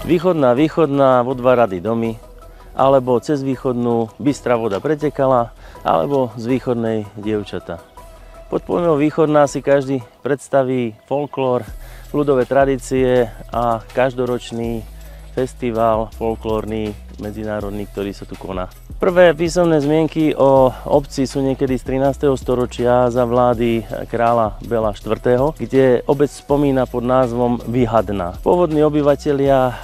Východná, vo 2 rady domy, alebo cez východnú bystrá voda pretekala, alebo z východnej dievčata. Pod pojmom východná si každý predstaví folklór, ľudové tradície a každoročný festival folklórny medzinárodný, ktorý sa tu koná. Prvé písomné zmienky o obci sú niekedy z 13. storočia za vlády kráľa Bela IV., kde obec spomína pod názvom Vyhadna. Pôvodní obyvatelia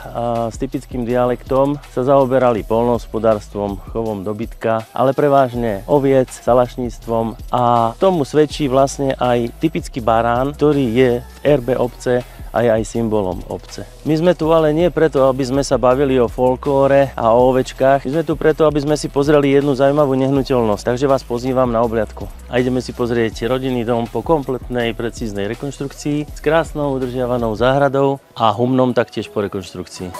s typickým dialektom sa zaoberali poľnohospodárstvom, chovom dobytka, ale prevažne oviec, salašníctvom a tomu svedčí vlastne aj typický barán, ktorý je v erbe obce a je aj symbolom obce. My sme tu ale nie preto, aby sme sa bavili o folklóre a o ovečkách. My sme tu preto, aby sme si pozreli jednu zaujímavú nehnuteľnosť. Takže vás pozývam na obliadku. A ideme si pozrieť rodinný dom po kompletnej precíznej rekonštrukcii s krásnou udržiavanou záhradou a humnom taktiež po rekonštrukcii.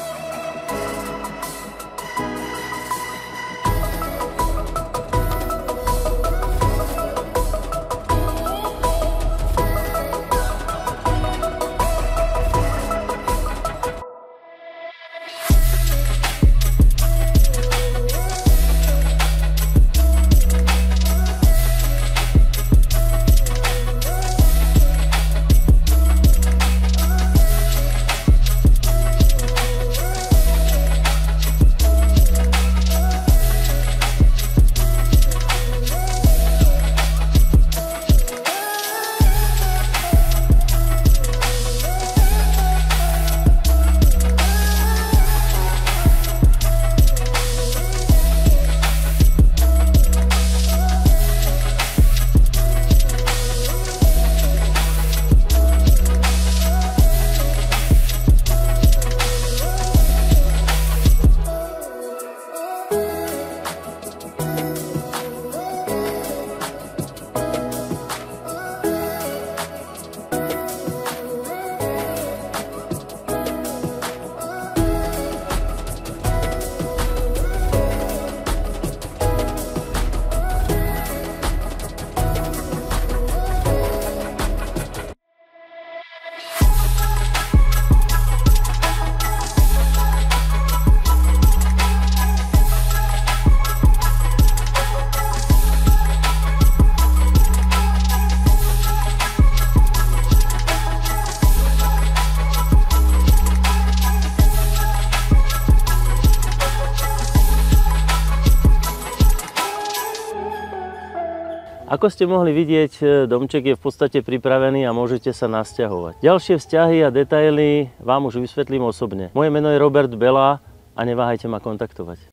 Ako ste mohli vidieť, domček je v podstate pripravený a môžete sa nasťahovať. Ďalšie vzťahy a detaily vám už vysvetlím osobne. Moje meno je Robert Bela a neváhajte ma kontaktovať.